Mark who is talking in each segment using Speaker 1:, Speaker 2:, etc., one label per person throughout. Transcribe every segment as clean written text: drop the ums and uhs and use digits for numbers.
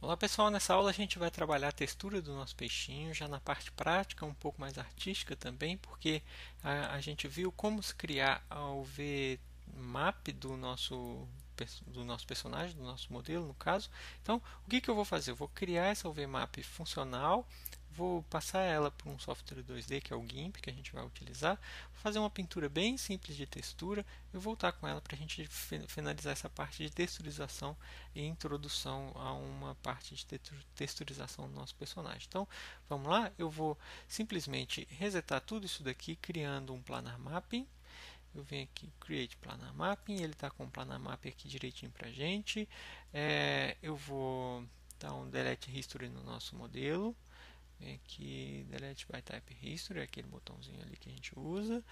Speaker 1: Olá pessoal, nessa aula a gente vai trabalhar a textura do nosso peixinho, já na parte prática, um pouco mais artística também, porque a gente viu como se criar a UV map do nosso personagem, do nosso modelo no caso. Então, o que eu vou fazer? Eu vou criar essa UV map funcional, vou passar ela para um software 2D que é o GIMP, que a gente vai utilizar, vou fazer uma pintura bem simples de textura e voltar com ela para a gente finalizar essa parte de texturização e introdução a uma parte de texturização do nosso personagem. Então, vamos lá, eu vou simplesmente resetar tudo isso daqui, criando um planar mapping. Eu venho aqui, Create Planar Mapping, ele está com o Planar Mapping aqui direitinho para a gente. Eu vou dar um Delete History no nosso modelo. Vem aqui, Delete by Type History, aquele botãozinho ali que a gente usa.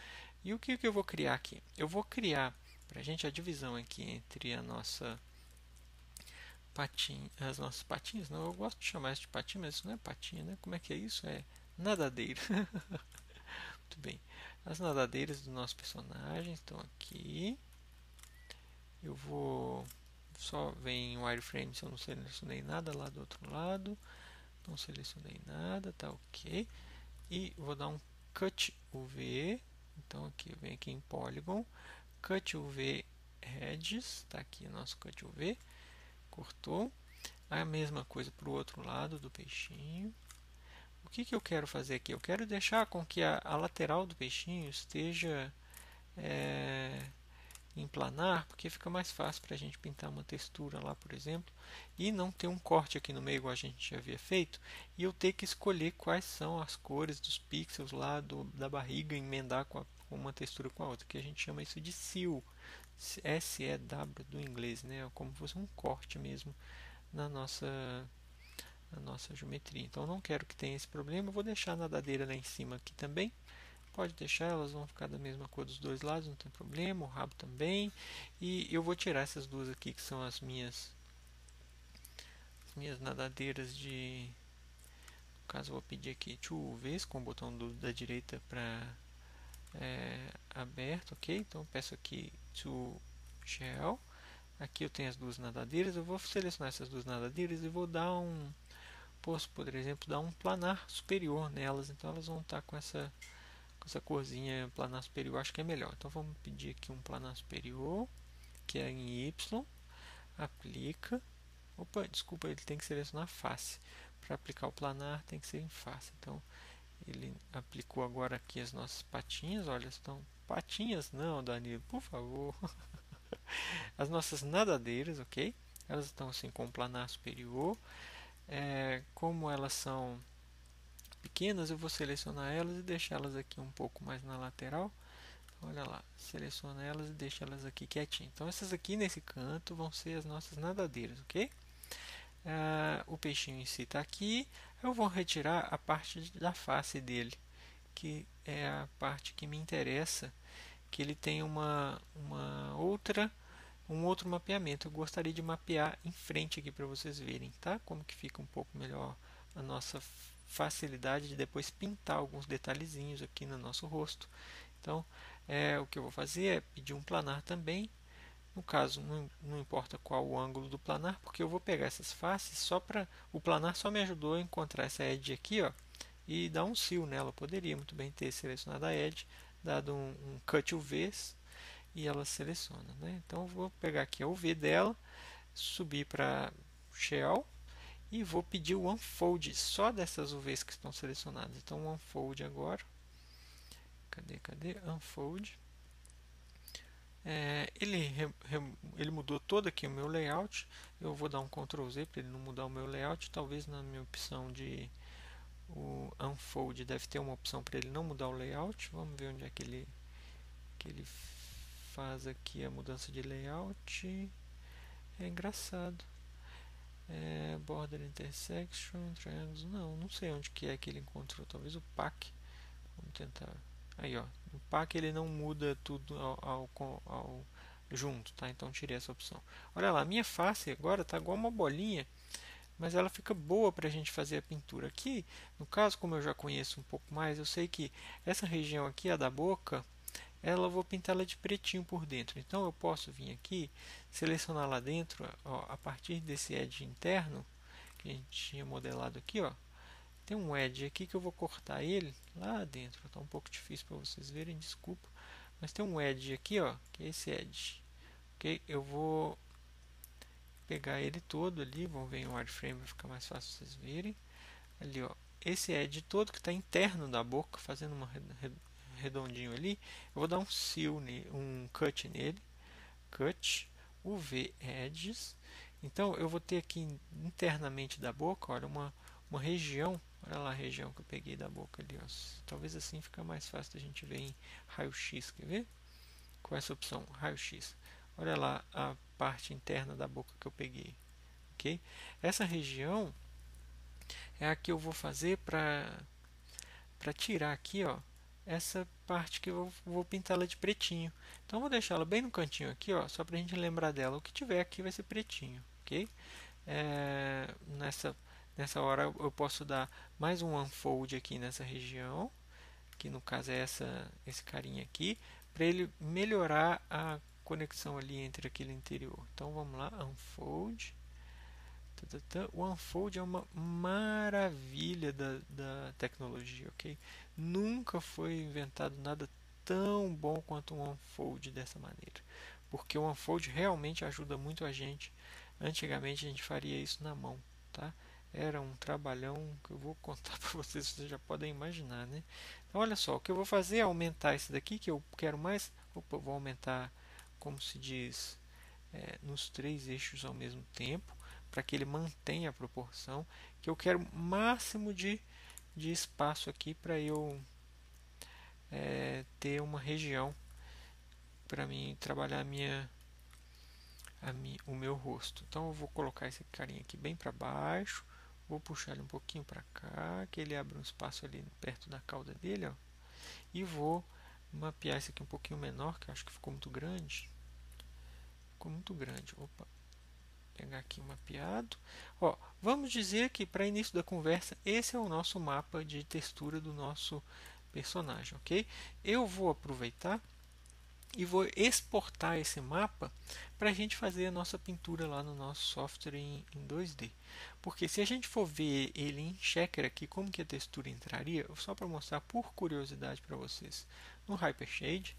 Speaker 1: E o que eu vou criar aqui? Eu vou criar para a gente a divisão aqui entre a nossa as nossas patinhas. Não, eu gosto de chamar isso de patinha, mas isso não é patinha, né? Como é que é isso? É nadadeira. Muito bem. As nadadeiras do nosso personagem estão aqui. Eu vou só vem o wireframe se eu não selecionei nada lá do outro lado. Não selecionei nada, tá ok. E vou dar um Cut UV. Então aqui eu venho aqui em Polygon, Cut UV Edges, tá aqui o nosso Cut UV. Cortou. A mesma coisa para o outro lado do peixinho. O que eu quero fazer aqui? Eu quero deixar com que a lateral do peixinho esteja é, em planar, porque fica mais fácil para a gente pintar uma textura lá, por exemplo, e não ter um corte aqui no meio, igual a gente já havia feito, e eu ter que escolher quais são as cores dos pixels lá da barriga e emendar com uma textura com a outra, que a gente chama isso de seal, S-E-W do inglês, né? Como se fosse um corte mesmo na nossa geometria. Então, eu não quero que tenha esse problema. Eu vou deixar a nadadeira lá em cima aqui também. Pode deixar, elas vão ficar da mesma cor dos dois lados, não tem problema. O rabo também. E eu vou tirar essas duas aqui, que são as minhas nadadeiras de... No caso, eu vou pedir aqui to UVs, com o botão da direita para aberto, ok? Então, eu peço aqui to shell. Aqui eu tenho as duas nadadeiras. Eu vou selecionar essas duas nadadeiras e vou dar posso, por exemplo, dar um planar superior nelas, então elas vão estar com essa corzinha planar superior, acho que é melhor. Então vamos pedir aqui um planar superior, que é em Y, aplica, opa, desculpa, ele tem que selecionar face, para aplicar o planar tem que ser em face, então ele aplicou agora aqui as nossas patinhas, olha, estão patinhas, não, Danilo, por favor, as nossas nadadeiras, ok? Elas estão assim com o planar superior, como elas são pequenas, eu vou selecionar elas e deixá-las aqui um pouco mais na lateral. Olha lá, seleciona elas e deixa elas aqui quietinhas. Então essas aqui nesse canto vão ser as nossas nadadeiras, ok? O peixinho em si está aqui. Eu vou retirar a parte da face dele, que é a parte que me interessa, que ele tem um outro mapeamento. Eu gostaria de mapear em frente aqui para vocês verem, tá? Como que fica um pouco melhor a nossa facilidade de depois pintar alguns detalhezinhos aqui no nosso rosto. Então, o que eu vou fazer é pedir um planar também. No caso, não importa qual o ângulo do planar, porque eu vou pegar essas faces só para... O planar só me ajudou a encontrar essa edge aqui, ó, e dar um seal nela. Eu poderia muito bem ter selecionado a edge, dado um cut UVs e ela seleciona, né? Então, eu vou pegar aqui a UV dela, subir para Shell e vou pedir o unfold só dessas UVs que estão selecionadas. Então, o unfold agora. Cadê? Unfold. Ele mudou todo aqui o meu layout. Eu vou dar um Ctrl Z para ele não mudar o meu layout. Talvez na minha opção de o unfold deve ter uma opção para ele não mudar o layout. Vamos ver onde é que ele faz aqui a mudança de layout. É engraçado. Border intersection, triangles. Não sei onde que é que ele encontrou. Talvez o pack. Vamos tentar. Aí, ó. No pack ele não muda tudo junto, tá? Então tirei essa opção. Olha lá, minha face agora tá igual uma bolinha, mas ela fica boa para a gente fazer a pintura. Aqui, no caso, como eu já conheço um pouco mais, eu sei que essa região aqui, a da boca, ela eu vou pintar ela de pretinho por dentro. Então eu posso vir aqui, selecionar lá dentro, ó, a partir desse edge interno, que a gente tinha modelado aqui, ó, tem um edge aqui que eu vou cortar ele lá dentro. Está um pouco difícil para vocês verem, desculpa. Mas tem um edge aqui, ó, que é esse edge. Ok? Eu vou pegar ele todo ali. Vamos ver em wireframe, vai ficar mais fácil vocês verem. Ali, ó, esse edge todo que está interno da boca, fazendo uma redondinho ali. Eu vou dar um seal, um cut nele. Cut, UV Edges. Então eu vou ter aqui internamente da boca, olha, uma região. Olha lá a região que eu peguei da boca ali. Ó. Talvez assim fica mais fácil da gente ver em raio-x. Quer ver? Com essa opção, raio-x. Olha lá a parte interna da boca que eu peguei. Ok? Essa região é a que eu vou fazer para tirar aqui, ó, essa parte que eu vou pintá-la de pretinho. Então eu vou deixá-la bem no cantinho aqui, ó, só para a gente lembrar dela. O que tiver aqui vai ser pretinho, ok? Nessa hora eu posso dar mais um unfold aqui nessa região, que no caso é esse carinha aqui, para ele melhorar a conexão ali entre aquele interior. Então vamos lá, unfold. O unfold é uma maravilha da tecnologia, ok? Nunca foi inventado nada tão bom quanto um unfold dessa maneira, porque o unfold realmente ajuda muito a gente. Antigamente a gente faria isso na mão, tá? Era um trabalhão que eu vou contar para vocês, vocês já podem imaginar, né? Então olha só, o que eu vou fazer é aumentar esse daqui, que eu quero mais. Opa, vou aumentar, como se diz, nos 3 eixos ao mesmo tempo, para que ele mantenha a proporção, que eu quero máximo de espaço aqui para eu ter uma região para mim trabalhar o meu rosto. Então eu vou colocar esse carinha aqui bem para baixo, vou puxar ele um pouquinho para cá, que ele abre um espaço ali perto da cauda dele, ó, e vou mapear esse aqui um pouquinho menor, que eu acho que ficou muito grande. Ficou muito grande. Opa, pegar aqui o mapeado. Ó, vamos dizer que para início da conversa, esse é o nosso mapa de textura do nosso personagem, ok? Eu vou aproveitar e vou exportar esse mapa para a gente fazer a nossa pintura lá no nosso software em 2D. Porque se a gente for ver ele em Checker aqui, como que a textura entraria, só para mostrar por curiosidade para vocês, no Hypershade,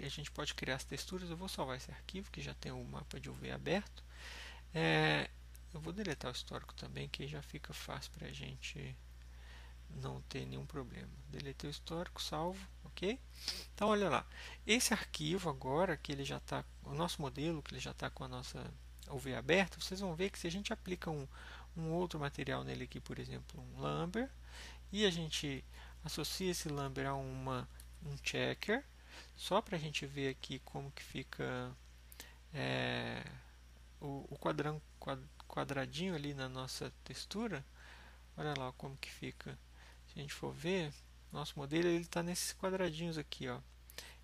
Speaker 1: a gente pode criar as texturas. Eu vou salvar esse arquivo que já tem o mapa de UV aberto. Eu vou deletar o histórico também, que já fica fácil para a gente não ter nenhum problema. Deletei o histórico, salvo, ok? Então olha lá, esse arquivo agora que ele já está, o nosso modelo que ele já está com a nossa UV aberta, vocês vão ver que se a gente aplica um outro material nele aqui, por exemplo, um lumber, e a gente associa esse lumber a um checker, só para a gente ver aqui como que fica o quadradinho ali na nossa textura. Olha lá como que fica. Se a gente for ver, nosso modelo está nesses quadradinhos aqui, ó.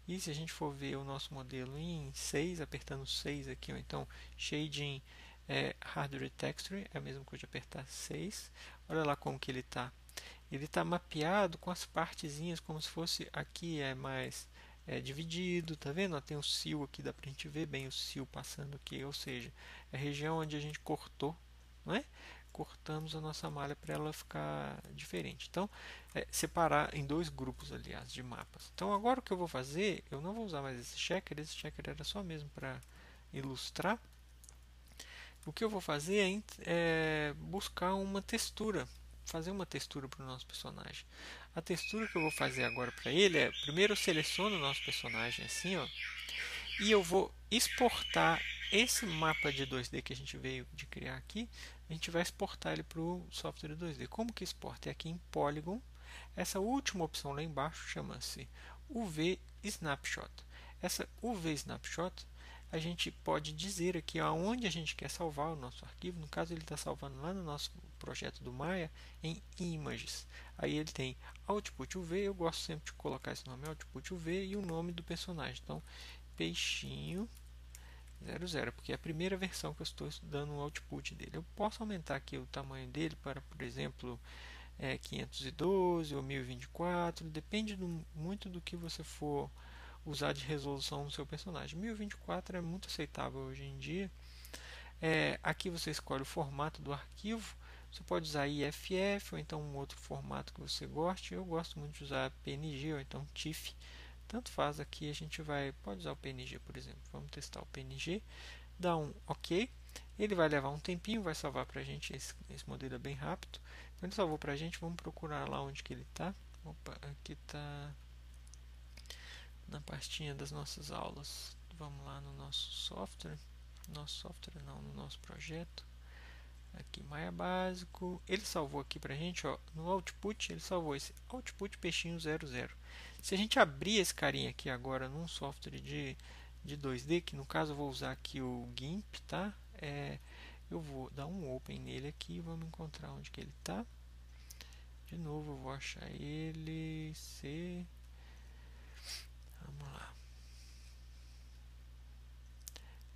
Speaker 1: E se a gente for ver o nosso modelo em 6, apertando 6 aqui, ó, então Shading Hardware Texture, é a mesma coisa de apertar 6. Olha lá como que ele está. Ele está mapeado com as partezinhas, como se fosse aqui mais dividido, tá vendo? Ó, tem o seal aqui, dá pra gente ver bem o seal passando aqui, ou seja, é a região onde a gente cortou, não é? Cortamos a nossa malha para ela ficar diferente. Então, separar em 2 grupos, aliás, de mapas. Então, agora o que eu vou fazer, eu não vou usar mais esse checker era só mesmo para ilustrar. O que eu vou fazer é buscar uma textura, fazer uma textura para o nosso personagem. A textura que eu vou fazer agora para ele é, primeiro eu seleciono o nosso personagem assim, ó, e eu vou exportar esse mapa de 2D que a gente veio de criar aqui, a gente vai exportar ele para o software 2D. Como que exporta? É aqui em Polygon. Essa última opção lá embaixo chama-se UV Snapshot. Essa UV Snapshot, a gente pode dizer aqui aonde a gente quer salvar o nosso arquivo. No caso, ele está salvando lá no nosso projeto do Maya em Images. Aí ele tem Output UV, eu gosto sempre de colocar esse nome Output UV e o nome do personagem. Então, Peixinho 00, porque é a primeira versão que eu estou dando o output dele. Eu posso aumentar aqui o tamanho dele para, por exemplo, 512 ou 1024, depende muito do que você for usar de resolução no seu personagem. 1024 é muito aceitável hoje em dia. Aqui você escolhe o formato do arquivo. Você pode usar IFF ou então um outro formato que você goste. Eu gosto muito de usar PNG ou então TIFF. Tanto faz. Aqui a gente pode usar o PNG, por exemplo. Vamos testar o PNG. Dá um OK. Ele vai levar um tempinho, vai salvar para a gente. Esse modelo é bem rápido. Então ele salvou para a gente. Vamos procurar lá onde que ele está. Opa, aqui está na pastinha das nossas aulas. Vamos lá no nosso software. No nosso projeto. Aqui, Maia básico. Ele salvou aqui pra gente, ó, no output, ele salvou esse output peixinho 00. Se a gente abrir esse carinha aqui agora num software de 2D, que no caso eu vou usar aqui o GIMP, tá? Eu vou dar um open nele aqui e vamos encontrar onde que ele tá. De novo, eu vou achar ele, vamos lá.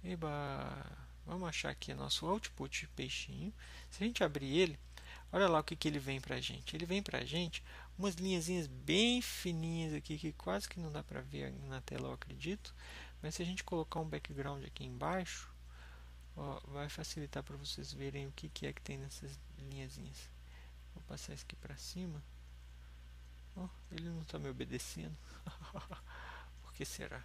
Speaker 1: Eba! Vamos achar aqui nosso output peixinho. Se a gente abrir ele, olha lá o que ele vem pra gente. Ele vem pra gente umas linhazinhas bem fininhas aqui, que quase que não dá pra ver na tela, eu acredito. Mas se a gente colocar um background aqui embaixo, ó, vai facilitar para vocês verem o que é que tem nessas linhazinhas. Vou passar isso aqui pra cima. Ó, ele não está me obedecendo. Por que será?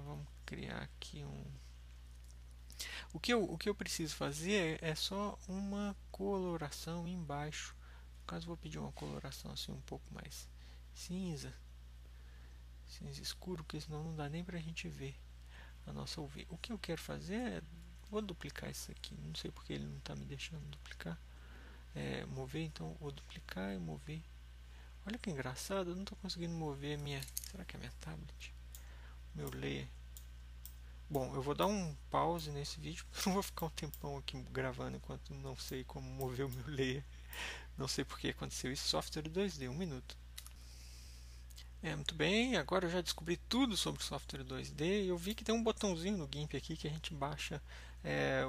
Speaker 1: Vamos criar aqui um... O que eu preciso fazer é só uma coloração embaixo. No caso, vou pedir uma coloração assim um pouco mais cinza. Cinza escuro, porque senão não dá nem pra gente ver a nossa UV. O que eu quero fazer é... Vou duplicar isso aqui. Não sei porque ele não está me deixando duplicar. Mover, então vou duplicar e mover. Olha que engraçado, eu não estou conseguindo mover a minha... Será que é a minha tablet? Meu layer. Bom, eu vou dar um pause nesse vídeo, porque eu não vou ficar um tempão aqui gravando enquanto não sei como mover o meu layer. Não sei porque aconteceu isso. Software 2D, 1 minuto. Muito bem, agora eu já descobri tudo sobre software 2D e eu vi que tem um botãozinho no GIMP aqui que a gente baixa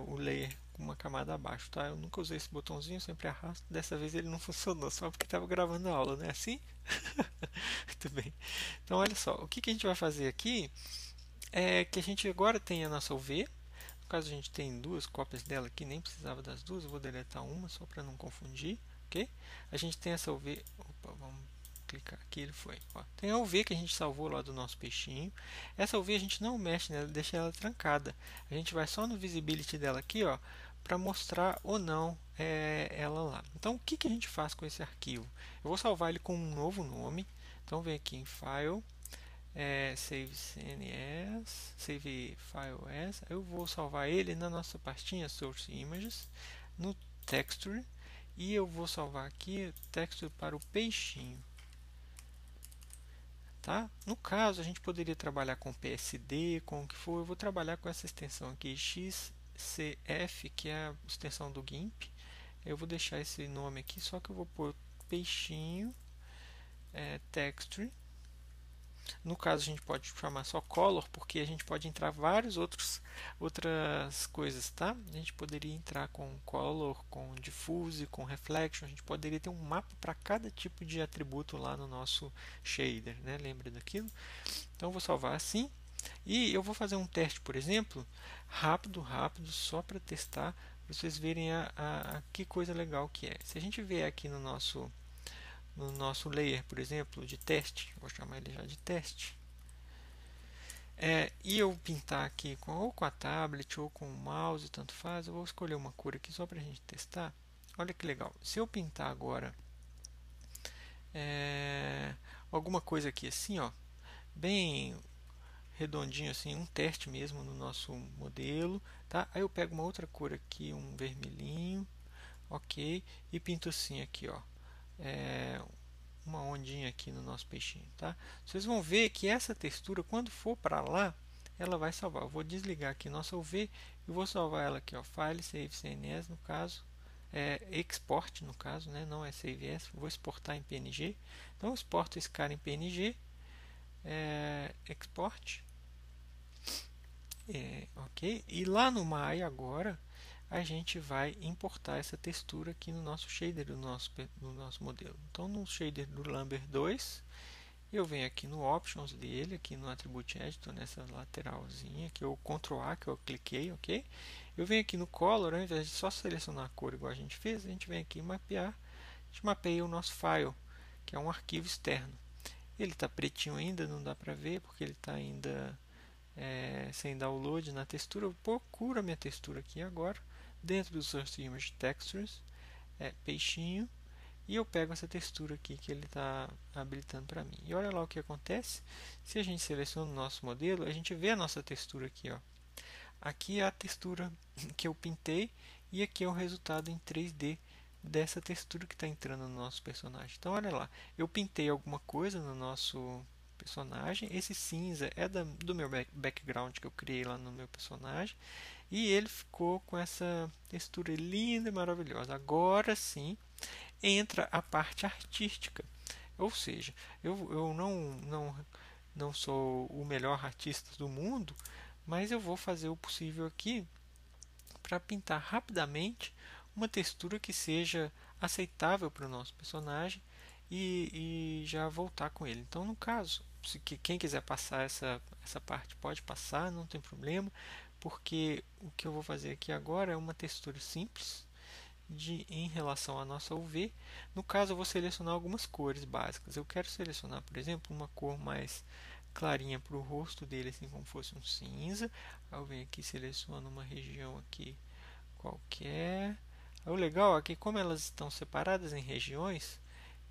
Speaker 1: o layer com uma camada abaixo, tá? Eu nunca usei esse botãozinho, sempre arrasto. Dessa vez ele não funcionou, só porque estava gravando a aula, não é assim? Muito bem. Então, olha só, o que a gente vai fazer aqui é que a gente agora tem a nossa UV. No caso, a gente tem duas cópias dela aqui, nem precisava das duas, eu vou deletar uma só para não confundir, ok? A gente tem essa UV, opa, vamos clicar aqui, ele foi. Ó, tem a UV que a gente salvou lá do nosso peixinho. Essa UV a gente não mexe nela, deixa ela trancada. A gente vai só no visibility dela aqui, ó, para mostrar ou não ela lá. Então, o que a gente faz com esse arquivo? Eu vou salvar ele com um novo nome. Então, vem aqui em File, Save CNS, Save File As. Eu vou salvar ele na nossa pastinha Source Images, no Texture, e eu vou salvar aqui Texture para o peixinho. Tá? No caso, a gente poderia trabalhar com PSD, com o que for. Eu vou trabalhar com essa extensão aqui, XCF, que é a extensão do GIMP. Eu vou deixar esse nome aqui, só que eu vou pôr peixinho, texture. No caso, a gente pode chamar só color, porque a gente pode entrar várias outras coisas, tá? A gente poderia entrar com color, com diffuse, com reflection. A gente poderia ter um mapa para cada tipo de atributo lá no nosso shader, né? Lembra daquilo? Então, eu vou salvar assim. E eu vou fazer um teste, por exemplo, rápido, só para testar, para vocês verem que coisa legal que é. Se a gente vier aqui no nosso layer, por exemplo, de teste, vou chamar ele já de teste, e eu pintar aqui ou com a tablet ou com o mouse, tanto faz. Eu vou escolher uma cor aqui só para a gente testar. Olha que legal. Se eu pintar agora alguma coisa aqui assim, ó, bem redondinho assim, um teste mesmo no nosso modelo, tá? Aí eu pego uma outra cor aqui, um vermelhinho, ok, e pinto assim aqui, ó, uma ondinha aqui no nosso peixinho, tá? Vocês vão ver que essa textura, quando for para lá, ela vai salvar. Eu vou desligar aqui nossa UV e vou salvar ela aqui, ó, File, Save CNS, no caso, Export, no caso, né? Não é Save As, vou exportar em PNG. Então, eu exporto esse cara em PNG, Export, ok? E lá no Maya agora, a gente vai importar essa textura aqui no nosso shader do nosso modelo. Então, no shader do Lambert 2, Eu venho aqui no Options dele, aqui no Attribute Editor, nessa lateralzinha, que eu Ctrl A, que eu cliquei, ok? Eu venho aqui no Color, ao invés de só selecionar a cor igual a gente fez, a gente vem aqui em mapear, a gente mapeia o nosso file, que é um arquivo externo. Ele está pretinho ainda, não dá para ver, porque ele está ainda sem download na textura. Eu procuro a minha textura aqui agora, dentro do Source Image Textures, peixinho, e eu pego essa textura aqui que ele está habilitando para mim. E olha lá o que acontece. Se a gente seleciona o nosso modelo, a gente vê a nossa textura aqui. Ó. Aqui é a textura que eu pintei e aqui é o resultado em 3D dessa textura que está entrando no nosso personagem. Então olha lá, eu pintei alguma coisa no nosso personagem. Esse cinza é do meu background que eu criei lá no meu personagem. E ele ficou com essa textura linda e maravilhosa. Agora sim entra a parte artística. Ou seja, eu não sou o melhor artista do mundo, mas eu vou fazer o possível aqui para pintar rapidamente uma textura que seja aceitável para o nosso personagem e já voltar com ele. Então, no caso, se quem quiser passar essa parte pode passar, não tem problema, porque o que eu vou fazer aqui agora é uma textura simples em relação à nossa UV. No caso, eu vou selecionar algumas cores básicas. Eu quero selecionar, por exemplo, uma cor mais clarinha para o rosto dele, assim como fosse um cinza. Aí eu venho aqui e seleciono uma região aqui qualquer. O legal é que, como elas estão separadas em regiões,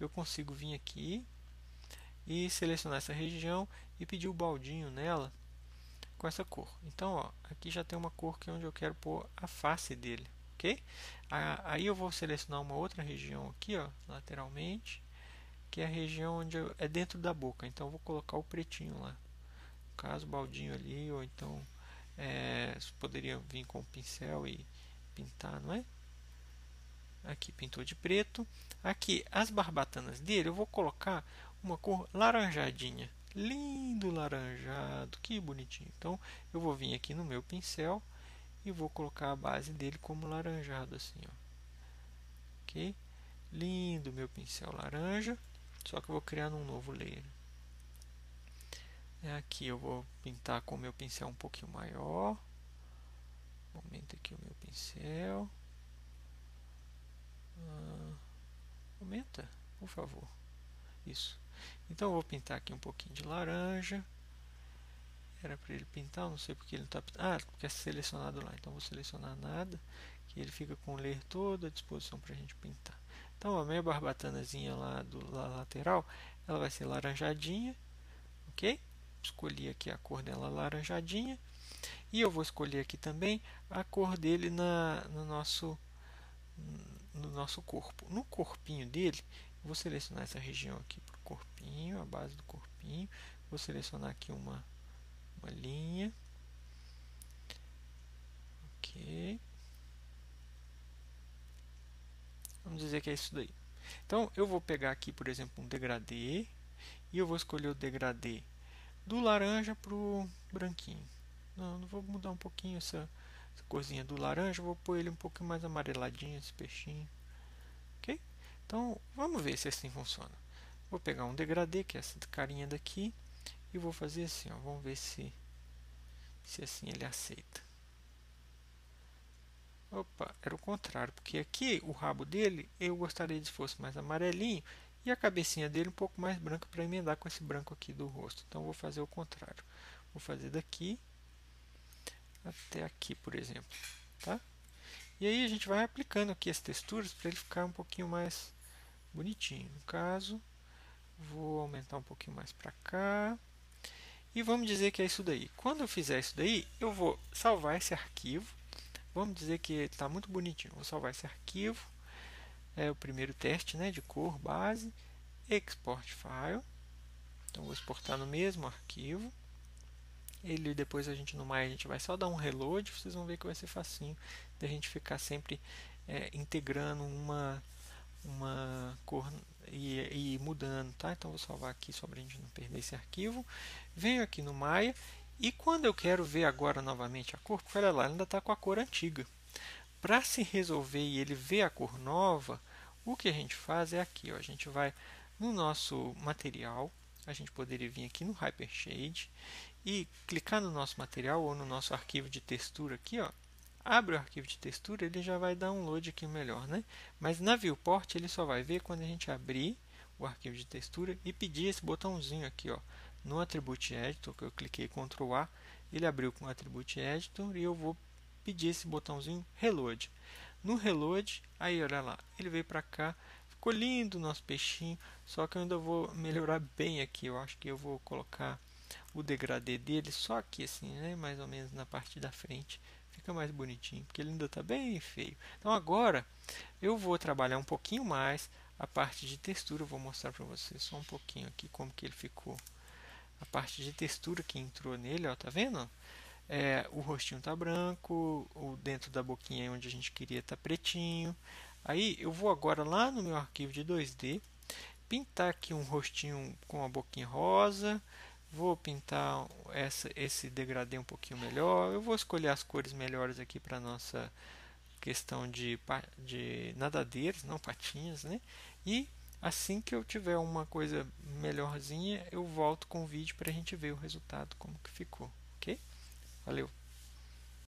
Speaker 1: eu consigo vir aqui e selecionar essa região e pedir o baldinho nela com essa cor. Então, ó, aqui já tem uma cor que é onde eu quero pôr a face dele, ok? Aí eu vou selecionar uma outra região aqui, ó, lateralmente, que é a região onde é dentro da boca. Então, eu vou colocar o pretinho lá. No caso, o baldinho ali, ou então você poderia vir com o pincel e pintar, não é? Aqui pintou de preto. Aqui as barbatanas dele eu vou colocar uma cor laranjadinha, lindo laranjado, que bonitinho. Então eu vou vir aqui no meu pincel e vou colocar a base dele como laranjado assim, ó. Ok? Lindo meu pincel laranja, só que eu vou criar um novo layer. Aqui eu vou pintar com o meu pincel um pouquinho maior. Aumenta aqui o meu pincel. Aumenta, por favor. Isso. Então eu vou pintar aqui um pouquinho de laranja. Era para ele pintar, não sei porque ele está pintando. Ah, porque é selecionado lá. Então vou selecionar nada, que ele fica com o layer todo à disposição para a gente pintar. Então a minha barbatanazinha lá do lateral, ela vai ser laranjadinha, ok? Escolhi aqui a cor dela laranjadinha. E eu vou escolher aqui também a cor dele no nosso corpo. No corpinho dele, vou selecionar essa região aqui para o corpinho, a base do corpinho. Vou selecionar aqui uma linha. Ok. Vamos dizer que é isso daí. Então, eu vou pegar aqui, por exemplo, um degradê. E eu vou escolher o degradê do laranja para o branquinho. Não vou mudar um pouquinho essa corzinha do laranja. Vou pôr ele um pouco mais amareladinho, esse peixinho. Ok? Então, vamos ver se assim funciona. Vou pegar um degradê, que é essa carinha daqui, e vou fazer assim, ó. Vamos ver se assim ele aceita. Opa, era o contrário, porque aqui o rabo dele eu gostaria de fosse mais amarelinho e a cabecinha dele um pouco mais branca para emendar com esse branco aqui do rosto. Então vou fazer o contrário. Vou fazer daqui até aqui, por exemplo, tá? E aí a gente vai aplicando aqui as texturas para ele ficar um pouquinho mais bonitinho. No caso, vou aumentar um pouquinho mais para cá. E vamos dizer que é isso daí. Quando eu fizer isso daí, eu vou salvar esse arquivo. Vamos dizer que está muito bonitinho. Vou salvar esse arquivo. É o primeiro teste, né, de cor base. Export file. Então vou exportar no mesmo arquivo. Ele depois a gente no Maya a gente vai só dar um reload. Vocês vão ver que vai ser facinho da gente ficar sempre integrando uma cor e mudando, tá? Então vou salvar aqui só para a gente não perder esse arquivo. Venho aqui no Maya e quando eu quero ver agora novamente a cor, porque olha lá, ainda está com a cor antiga. Para se resolver e ele ver a cor nova, o que a gente faz é aqui, ó, a gente vai no nosso material, a gente poderia vir aqui no Hypershade e clicar no nosso material ou no nosso arquivo de textura aqui, ó. Abre o arquivo de textura, ele já vai dar um load aqui melhor, né? Mas na Viewport ele só vai ver quando a gente abrir o arquivo de textura e pedir esse botãozinho aqui, ó, no Attribute Editor, que eu cliquei Ctrl A, ele abriu com o Attribute Editor e eu vou pedir esse botãozinho Reload. No Reload, aí olha lá, ele veio para cá, ficou lindo o nosso peixinho, só que eu ainda vou melhorar bem aqui. Eu acho que eu vou colocar o degradê dele só aqui assim, né? Mais ou menos na parte da frente. Fica mais bonitinho, porque ele ainda está bem feio. Então agora eu vou trabalhar um pouquinho mais a parte de textura. Eu vou mostrar para vocês só um pouquinho aqui como que ele ficou. A parte de textura que entrou nele, ó, tá vendo? O rostinho tá branco, o dentro da boquinha onde a gente queria tá pretinho. Aí eu vou agora lá no meu arquivo de 2D, pintar aqui um rostinho com a boquinha rosa. Vou pintar esse degradê um pouquinho melhor. Eu vou escolher as cores melhores aqui para nossa questão de nadadeiras, não patinhas, né? E assim que eu tiver uma coisa melhorzinha, eu volto com o vídeo para a gente ver o resultado, como que ficou, ok? Valeu!